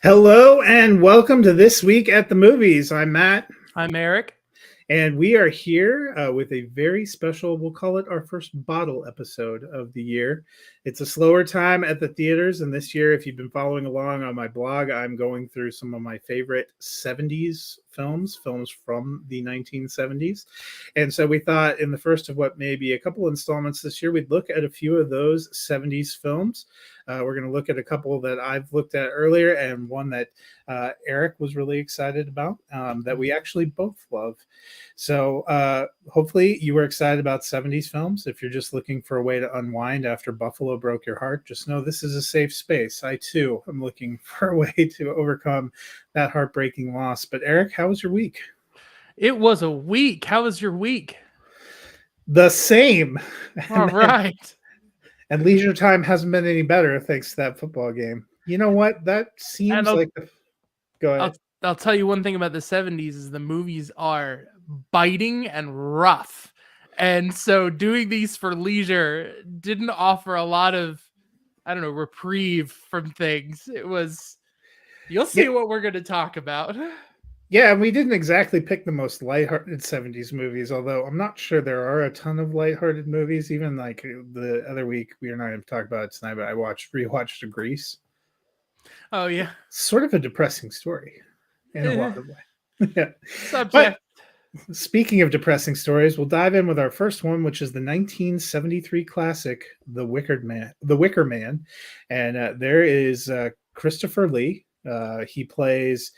Hello and welcome to This Week at the Movies. I'm Matt, I'm Eric. and we are here with a very special, we'll call it our first bottle episode of the year. It's a slower time at the theaters, and this year, if you've been following along on my blog, I'm going through some of my favorite 70s films from the 1970s. And so we thought in the first of what may be a couple installments this year, we'd look at a few of those 70s films. We're going to look at a couple that I've looked at earlier and one that Eric was really excited about that we actually both love. So hopefully you were excited about 70s films. If you're just looking for a way to unwind after Buffalo broke your heart, just know this is a safe space. I too am looking for a way to overcome that heartbreaking loss. But Eric, how was your week? It was a week. How was your week? The same. All right. And leisure time hasn't been any better thanks to that football game. You know what? That And seems like go ahead. I'll tell you one thing about the 70s is the movies are biting and rough. And so doing these for leisure didn't offer a lot of, I don't know, reprieve from things. You'll see what we're going to talk about. Yeah, we didn't exactly pick the most lighthearted 70s movies, although I'm not sure there are a ton of lighthearted movies. Even like the other week, we are not going to talk about it tonight, but I rewatched Grease. Oh, yeah. Sort of a depressing story in a lot of ways. Yeah. Subject. But speaking of depressing stories, we'll dive in with our first one, which is the 1973 classic, The Wicker Man. And there is Christopher Lee. He plays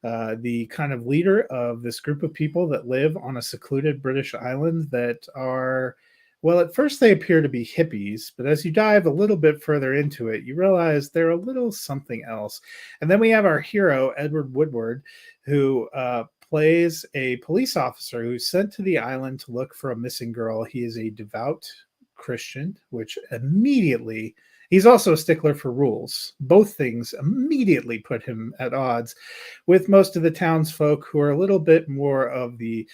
the kind of leader of this group of people that live on a secluded British island that are, well, at first they appear to be hippies, but as you dive a little bit further into it, you realize they're a little something else. And then we have our hero, Edward Woodward, who plays a police officer who's sent to the island to look for a missing girl. He is a devout Christian, which immediately, he's also a stickler for rules. Both things immediately put him at odds with most of the townsfolk who are a little bit more of the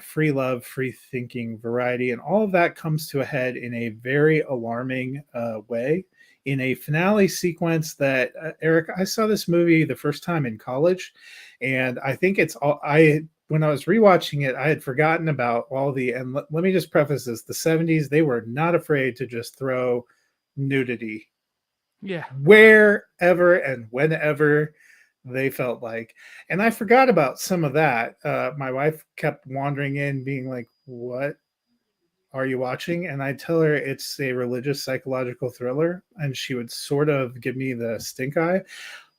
free love, free thinking variety. And all of that comes to a head in a very alarming way in a finale sequence that, Eric, I saw this movie the first time in college. And I think when I was rewatching it, I had forgotten about all and let me just preface this, the 70s, they were not afraid to just throw nudity wherever and whenever they felt like. And I forgot about some of that. My wife kept wandering in being like, what are you watching? And I tell her it's a religious psychological thriller, and she would sort of give me the stink eye.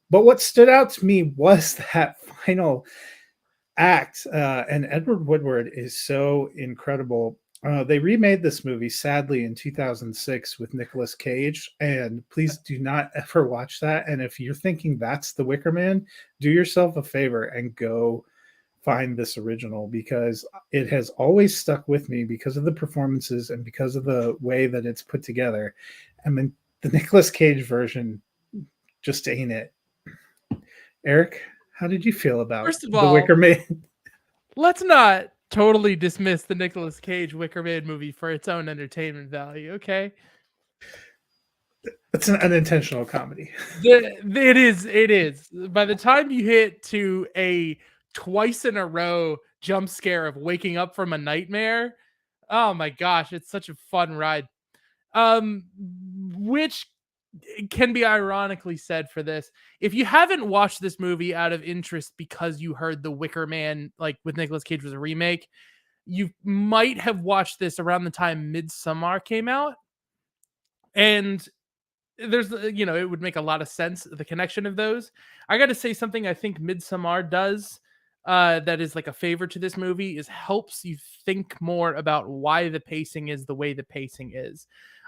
But what stood out to me was that final act, and Edward Woodward is so incredible. They remade this movie, sadly, in 2006 with Nicolas Cage, and please do not ever watch that. And if you're thinking that's The Wicker Man, do yourself a favor and go find this original, because it has always stuck with me because of the performances and because of the way that it's put together. I mean, the Nicolas Cage version just ain't it. Eric, how did you feel about First of The all, Wicker Man? let's not totally dismiss the Nicolas Cage Wicker Man movie for its own entertainment value, okay? It's an unintentional comedy. It is. By the time you hit to a twice in a row jump scare of waking up from a nightmare, oh my gosh, it's such a fun ride. Which can be ironically said for this. If you haven't watched this movie out of interest because you heard The Wicker Man, like with Nicolas Cage, was a remake, you might have watched this around the time Midsommar came out. And there's, it would make a lot of sense, the connection of those. I got to say something I think Midsommar does that is like a favor to this movie is helps you think more about why the pacing is the way the pacing is.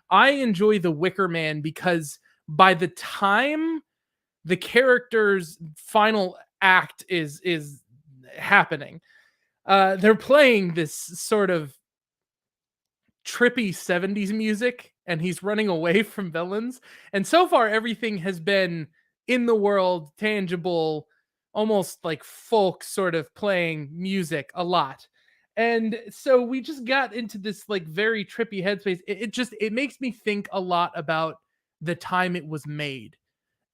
I enjoy The Wicker Man because by the time the character's final act is happening, they're playing this sort of trippy 70s music and he's running away from villains. And so far, everything has been in the world, tangible, almost like folk sort of playing music a lot. And so we just got into this like very trippy headspace. It makes me think a lot about the time it was made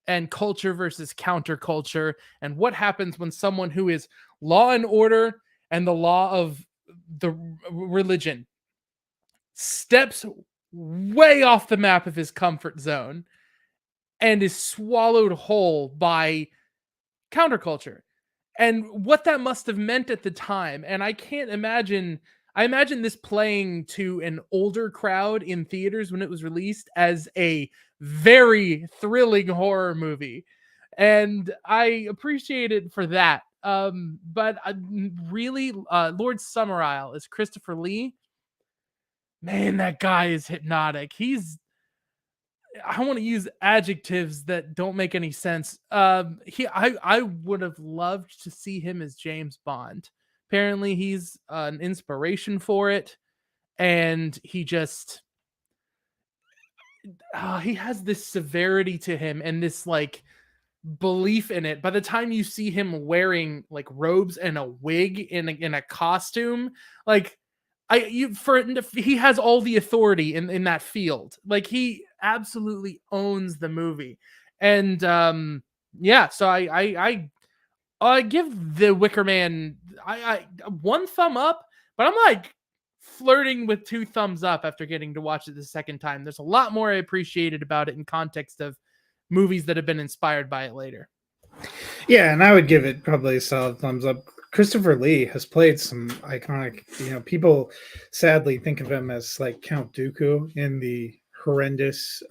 and culture versus counterculture, and what happens when someone who is law and order and the law of the religion steps way off the map of his comfort zone and is swallowed whole by counterculture, and what that must have meant at the time. And I can't imagine, I imagine this playing to an older crowd in theaters when it was released as a very thrilling horror movie, and I appreciate it for that. But really, Lord Summerisle is Christopher Lee. Man, that guy is hypnotic. He's, I want to use adjectives that don't make any sense. I would have loved to see him as James Bond. Apparently, he's an inspiration for it, and he just he has this severity to him and this like belief in it. By the time you see him wearing like robes and a wig in a costume, like he has all the authority in that field. Like he absolutely owns the movie. And yeah, so I give The Wicker Man I one thumb up, but I'm like flirting with two thumbs up after getting to watch it the second time. There's a lot more I appreciated about it in context of movies that have been inspired by it later. Yeah, and I would give it probably a solid thumbs up. Christopher Lee has played some iconic, people sadly think of him as like Count Dooku in the horrendous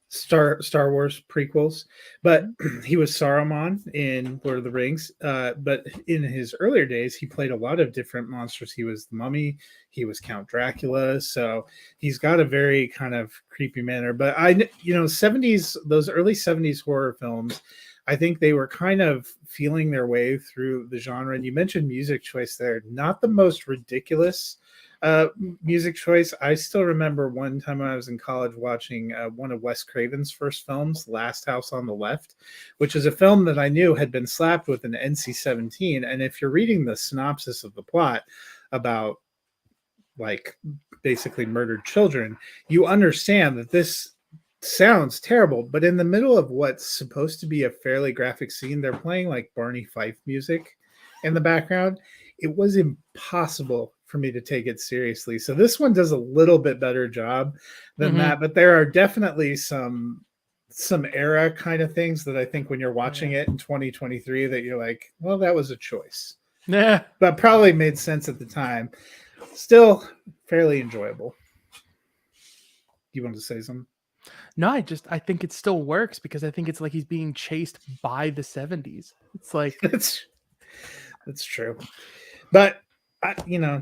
Star Wars prequels, but he was Saruman in Lord of the Rings. But in his earlier days, he played a lot of different monsters. He was the Mummy, he was Count Dracula, so he's got a very kind of creepy manner. But 70s, those early 70s horror films, I think they were kind of feeling their way through the genre. And you mentioned music choice there, not the most ridiculous music choice. I still remember one time when I was in college watching one of Wes Craven's first films, Last House on the Left, which is a film that I knew had been slapped with an NC-17. And if you're reading the synopsis of the plot about like basically murdered children, you understand that this sounds terrible, but in the middle of what's supposed to be a fairly graphic scene, they're playing like Barney Fife music in the background. It was impossible for me to take it seriously. So this one does a little bit better job than that, but there are definitely some era kind of things that I think when you're watching it in 2023 that you're like, well, that was a choice. Yeah. But probably made sense at the time. Still fairly enjoyable. You want to say something? No, I think it still works because I think it's like he's being chased by the 70s. It's like that's true. But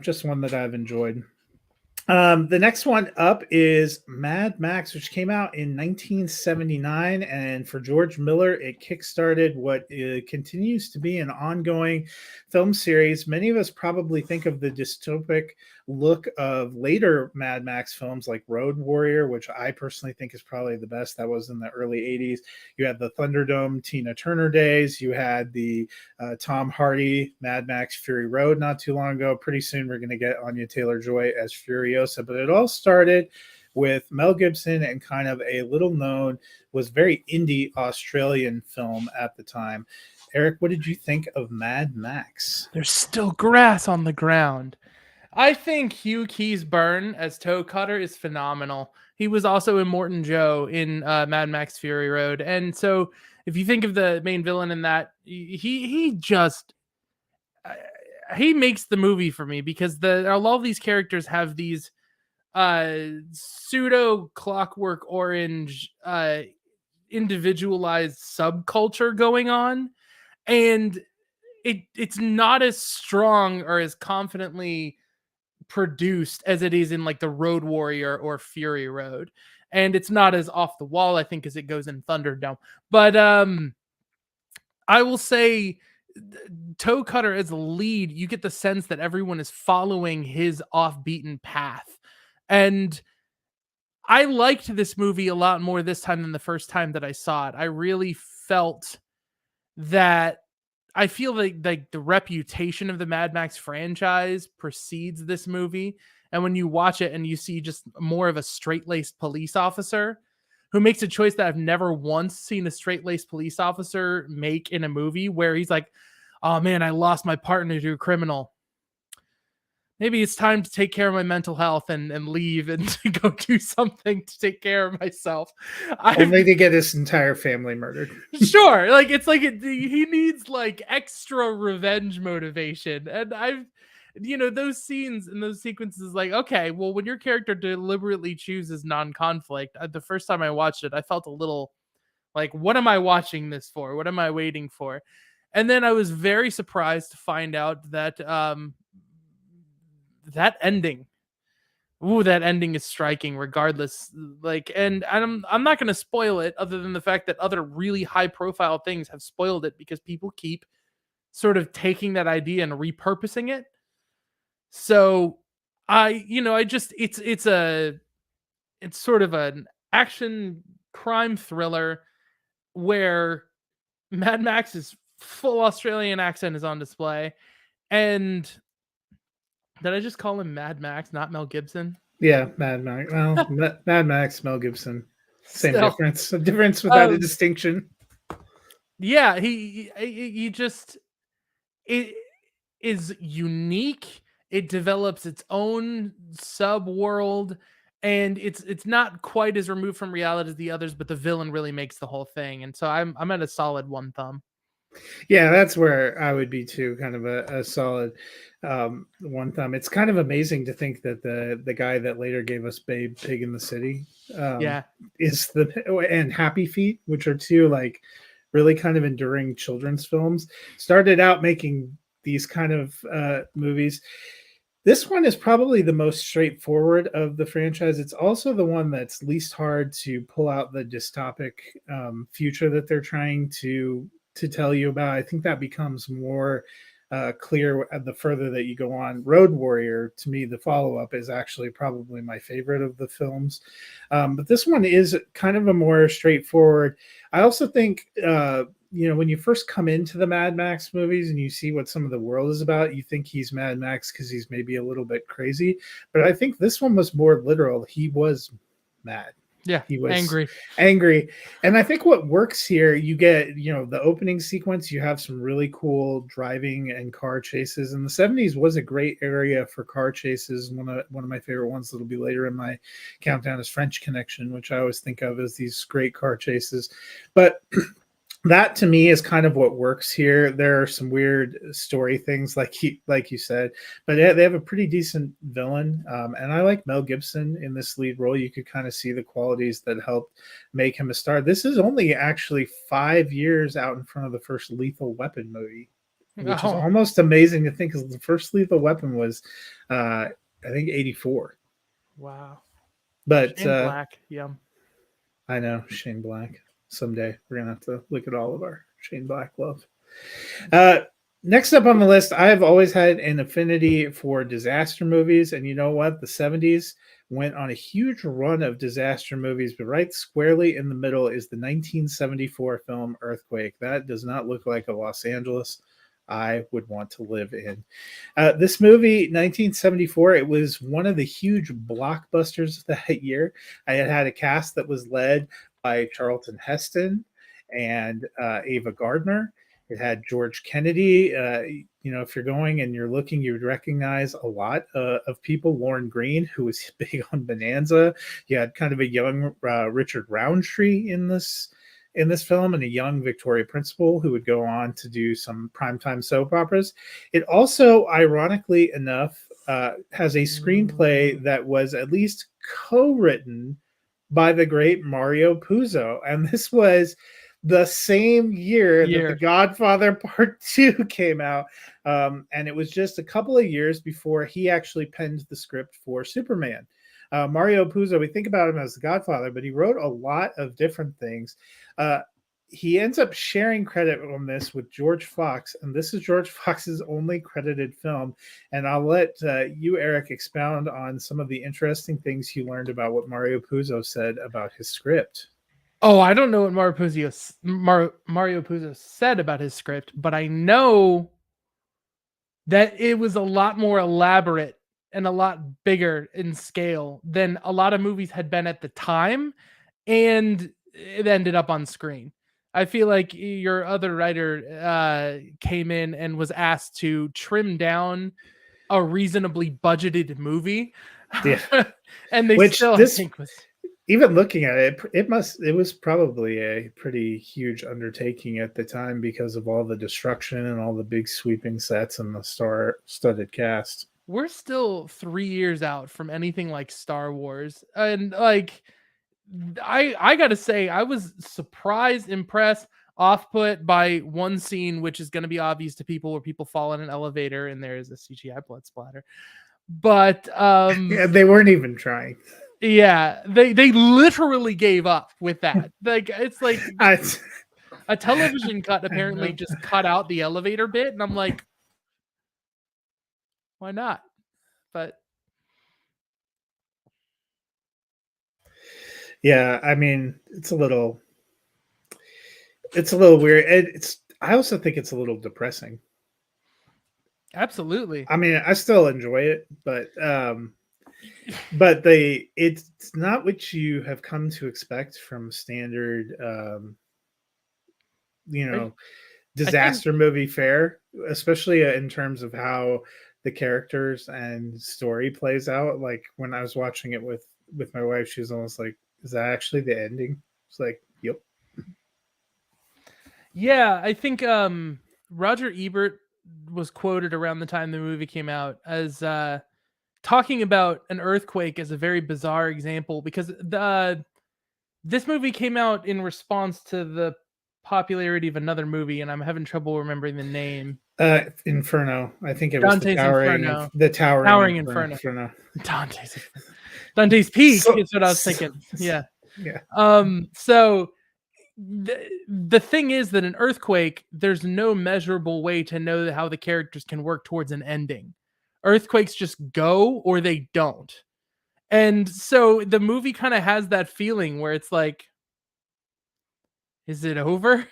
just one that I've enjoyed. The next one up is Mad Max, which came out in 1979. And for George Miller, it kickstarted what continues to be an ongoing film series. Many of us probably think of the dystopic look of later Mad Max films like Road Warrior, which I personally think is probably the best. That was in the early 80s. You had the Thunderdome Tina Turner days. You had the Tom Hardy Mad Max Fury Road not too long ago. Pretty soon we're going to get Anya Taylor-Joy as Furiosa. But it all started with Mel Gibson and kind of a little known, was very indie Australian film at the time. Eric, what did you think of Mad Max? There's still grass on the ground. I think Hugh Keys-Byrne as Toe Cutter is phenomenal. He was also Immortan Joe in Mad Max Fury Road. And so if you think of the main villain in that, he makes the movie for me because a lot of these characters have these pseudo Clockwork Orange individualized subculture going on. And it's not as strong or as confidently produced as it is in like the Road Warrior or Fury Road, and it's not as off the wall I think as it goes in Thunderdome. But I will say Toe Cutter as a lead, you get the sense that everyone is following his off-beaten path, and I liked this movie a lot more this time than the first time that I saw it. I really felt that I feel like the reputation of the Mad Max franchise precedes this movie. And when you watch it and you see just more of a straight-laced police officer who makes a choice that I've never once seen a straight-laced police officer make in a movie, where he's like, "Oh man, I lost my partner to a criminal. Maybe it's time to take care of my mental health and leave and to go do something to take care of myself." Only I've to get his entire family murdered. Sure, like it's like he needs like extra revenge motivation, and those scenes and those sequences, like, okay, well, when your character deliberately chooses non-conflict, the first time I watched it, I felt a little like, what am I watching this for? What am I waiting for? And then I was very surprised to find out that that ending, that ending is striking regardless. Like, and I'm not going to spoil it, other than the fact that other really high profile things have spoiled it because people keep sort of taking that idea and repurposing it. So I just, it's sort of an action crime thriller where Mad Max's full Australian accent is on display. And did I just call him Mad Max, not Mel Gibson? Yeah, Mad Max. Well, Mad Max, Mel Gibson, same Still, difference. A difference without a um, distinction. yeah, he just, it is unique. It develops its own sub world, and it's not quite as removed from reality as the others, but the villain really makes the whole thing. And so I'm at a solid one thumb. Yeah, that's where I would be too. Kind of a solid one thumb. It's kind of amazing to think that the guy that later gave us Babe Pig in the City um, Yeah. is and Happy Feet, which are two like really kind of enduring children's films. Started out making these kind of movies. This one is probably the most straightforward of the franchise. It's also the one that's least hard to pull out the dystopic future that they're trying to tell you about. I think that becomes more clear the further that you go on. Road Warrior, to me, the follow up is actually probably my favorite of the films. But this one is kind of a more straightforward. I also think, when you first come into the Mad Max movies and you see what some of the world is about, you think he's Mad Max because he's maybe a little bit crazy. But I think this one was more literal. He was mad. Yeah, He was angry. angry. And I think what works here, you get, the opening sequence, you have some really cool driving and car chases. And the 70s was a great area for car chases. One of my favorite ones that'll be later in my countdown is French Connection, which I always think of as these great car chases. But that to me is kind of what works here. There are some weird story things, like you said, but they have a pretty decent villain, and I like Mel Gibson in this lead role. You could kind of see the qualities that helped make him a star. This is only actually 5 years out in front of the first Lethal Weapon movie, which is Oh, almost amazing to think, because the first Lethal Weapon was, I think, '84. wow. But Shane Black. Yum. I know Shane Black. Someday we're gonna have to look at all of our Shane Black love. Next up on the list, I have always had an affinity for disaster movies, and you know what? The 70s went on a huge run of disaster movies, but right squarely in the middle is the 1974 film Earthquake. That does not look like a Los Angeles I would want to live in. This movie, 1974, it was one of the huge blockbusters of that year. I had a cast that was led by Charlton Heston and Ava Gardner. It had George Kennedy. If you're going and you're looking, you would recognize a lot of people. Lauren Green, who was big on Bonanza. You had kind of a young Richard Roundtree in this film, and a young Victoria Principal, who would go on to do some primetime soap operas. It also, ironically enough, has a screenplay that was at least co-written by the great Mario Puzo. And this was the same year that The Godfather Part 2 came out. And it was just a couple of years before he actually penned the script for Superman. Mario Puzo, we think about him as the Godfather, but he wrote a lot of different things. He ends up sharing credit on this with George Fox, and this is George Fox's only credited film. And I'll let you, Eric, expound on some of the interesting things you learned about what Mario Puzo said about his script. Oh, I don't know what Mario Puzo said about his script, but I know that it was a lot more elaborate and a lot bigger in scale than a lot of movies had been at the time. and it ended up on screen. I feel like your other writer came in and was asked to trim down a reasonably budgeted movie, Yeah. and they Which still, I this, think, was even looking at it, it was probably a pretty huge undertaking at the time because of all the destruction and all the big sweeping sets and the star-studded cast. we're still 3 years out from anything like Star Wars, and like I gotta say, I was surprised, impressed, off put by one scene, which is gonna be obvious to people, where people fall in an elevator and there is a CGI blood splatter. But Yeah, they weren't even trying. yeah, they literally gave up with that. Like it's like I, a television cut I don't apparently know. just cut out the elevator bit, and I'm like, why not? But Yeah, I mean, it's a little weird. It's I also think it's a little depressing. absolutely. I mean, I still enjoy it, but they it's not what you have come to expect from standard you I, know, I think disaster movie fare, especially in terms of how the characters and story plays out. Like when I was watching it with my wife, she was almost like, "Is that actually the ending?" It's like, "Yep." yeah, I think Roger Ebert was quoted around the time the movie came out as talking about an earthquake as a very bizarre example, because this movie came out in response to the popularity of another movie, and I'm having trouble remembering the name. Inferno. I think it was Dante's Inferno. the towering Towering Inferno. Inferno. Dante's Inferno. Dante's Peak So, is what I was thinking. Yeah. yeah. So the thing is that an earthquake, there's no measurable way to know how the characters can work towards an ending. Earthquakes just go or they don't. And so the movie kind of has that feeling where it's like, is it over?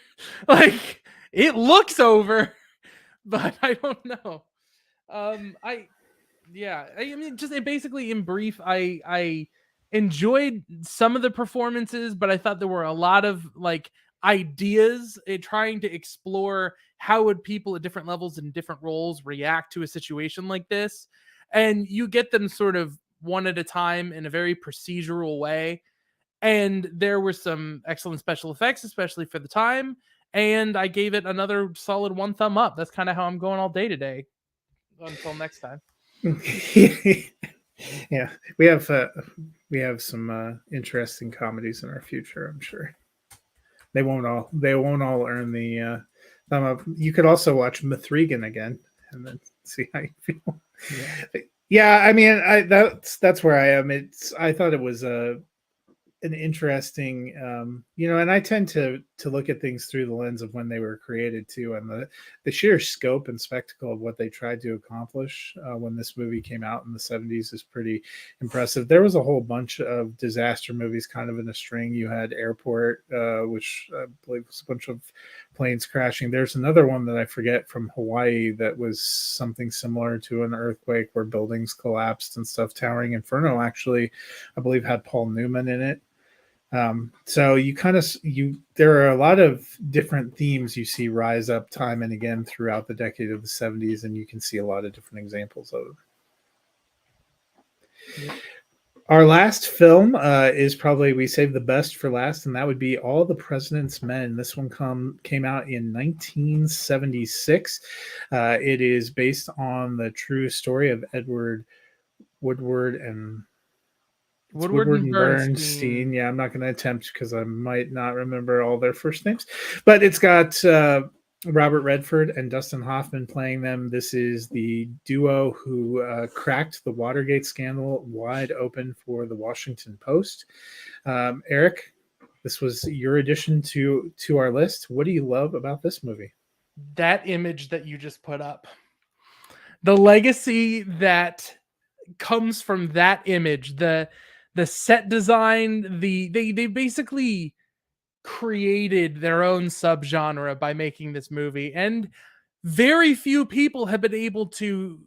Like it looks over, but I don't know. I yeah, I mean, just basically in brief, I enjoyed some of the performances, but I thought there were a lot of like ideas trying to explore how would people at different levels and different roles react to a situation like this, and you get them sort of one at a time in a very procedural way. And there were some excellent special effects, especially for the time. And I gave it another solid one thumb up. That's kind of how I'm going all day today. Until next time. Yeah, we have some interesting comedies in our future. I'm sure they won't all earn the thumb up. You could also watch Mithrigan again and then see how you feel. Yeah. Yeah, I mean, that's where I am. I thought it was a an interesting and I tend to look at things through the lens of when they were created too, and the sheer scope and spectacle of what they tried to accomplish when this movie came out in the 70s is pretty impressive. There was a whole bunch of disaster movies kind of in a string. You had Airport, which I believe was a bunch of planes crashing. There's another one that I forget from Hawaii that was something similar to an earthquake where buildings collapsed and stuff. Towering Inferno actually, I believe, had Paul Newman in it. So there are a lot of different themes you see rise up time and again throughout the decade of the 70s, and you can see a lot of different examples of it. Yep. Our last film is probably we saved the best for last, and that would be All the President's Men. This one came out in 1976. It is based on the true story of Edward Woodward and Woodward Woodward and and Bernstein. Bernstein. Yeah, I'm not going to attempt because I might not remember all their first names, but it's got Robert Redford and Dustin Hoffman playing them. This is the duo who cracked the Watergate scandal wide open for the Washington Post. Eric, this was your addition to our list. What do you love about this movie? That image that you just put up, the legacy that comes from that image, the set design, they basically created their own subgenre by making this movie, and very few people have been able to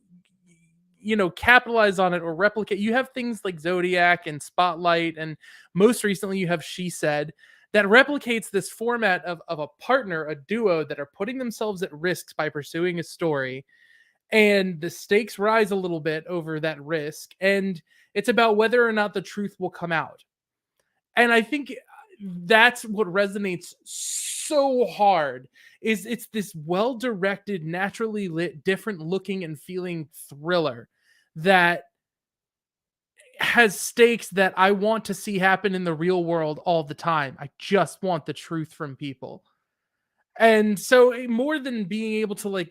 capitalize on it or replicate. You have things like Zodiac and Spotlight, and most recently you have She Said, that replicates this format of a partner, a duo that are putting themselves at risk by pursuing a story, and the stakes rise a little bit over that risk, and it's about whether or not the truth will come out. And I think that's what resonates so hard, is it's this well-directed, naturally lit, different looking and feeling thriller that has stakes that I want to see happen in the real world all the time. I just want the truth from people. And so more than being able to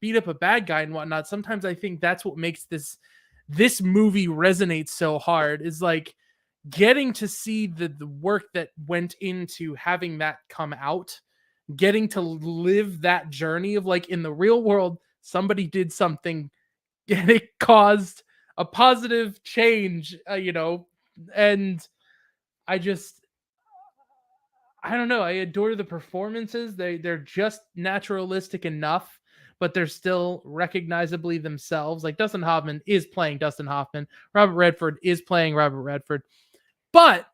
beat up a bad guy and whatnot, sometimes I think that's what makes this movie resonate so hard, is like getting to see the work that went into having that come out, getting to live that journey of like, in the real world, somebody did something and it caused a positive change, and I just, I don't know. I adore the performances. They're just naturalistic enough, but they're still recognizably themselves. Like Dustin Hoffman is playing Dustin Hoffman. Robert Redford is playing Robert Redford. But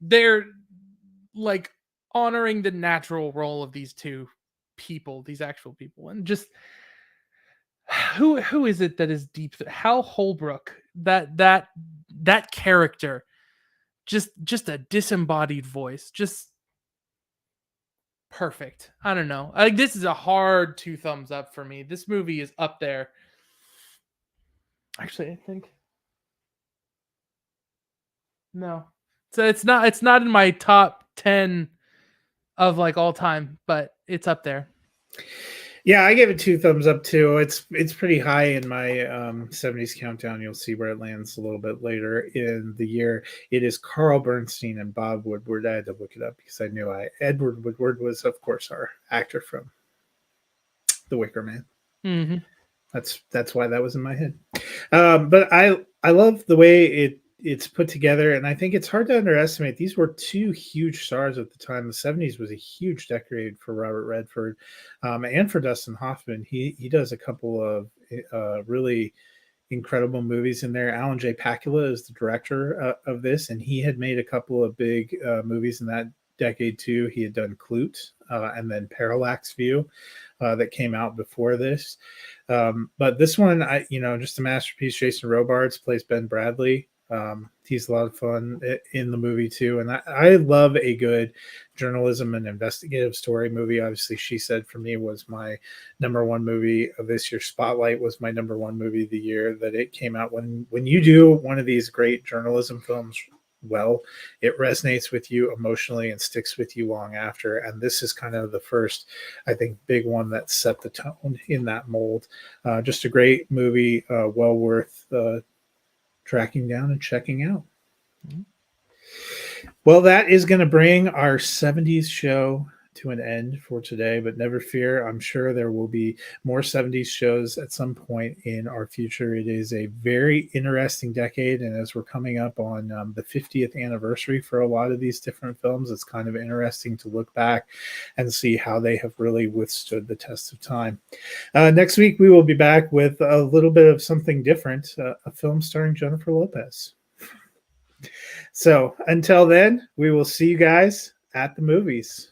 they're like honoring the natural role of these two people, these actual people. And just who is it that is deep? Hal Holbrook, that character, just a disembodied voice, just perfect. I don't know. Like, this is a hard 2 thumbs up for me. This movie is up there. Actually, I think no. So it's not in my top 10 of like all time, but it's up there. Yeah, I give it 2 thumbs up too. It's pretty high in my 70s countdown. You'll see where it lands a little bit later in the year. It is Carl Bernstein and Bob Woodward. I had to look it up because I knew Edward Woodward was, of course, our actor from The Wicker Man. Mm-hmm. That's why that was in my head. But I love the way it's put together, and I think it's hard to underestimate. These were 2 huge stars at the time. The 70s was a huge decade for Robert Redford, and for Dustin Hoffman. He does a couple of really incredible movies in there. Alan J. Pakula is the director of this, and he had made a couple of big movies in that decade too. He had done Clute and then Parallax View that came out before this. But this one, just a masterpiece. Jason Robards plays Ben Bradley. He's a lot of fun in the movie too, and I love a good journalism and investigative story movie. Obviously, She Said for me was my number 1 movie of this year. Spotlight was my number 1 movie of the year that it came out. When you do one of these great journalism films well, it resonates with you emotionally and sticks with you long after. And this is kind of the first, I think, big one that set the tone in that mold. Just a great movie, well worth tracking down and checking out. Mm-hmm. Well, that is going to bring our 70s show to an end for today, but never fear. I'm sure there will be more 70s shows at some point in our future. It is a very interesting decade, and as we're coming up on the 50th anniversary for a lot of these different films, it's kind of interesting to look back and see how they have really withstood the test of time. Next week, we will be back with a little bit of something different, a film starring Jennifer Lopez. So until then, we will see you guys at the movies.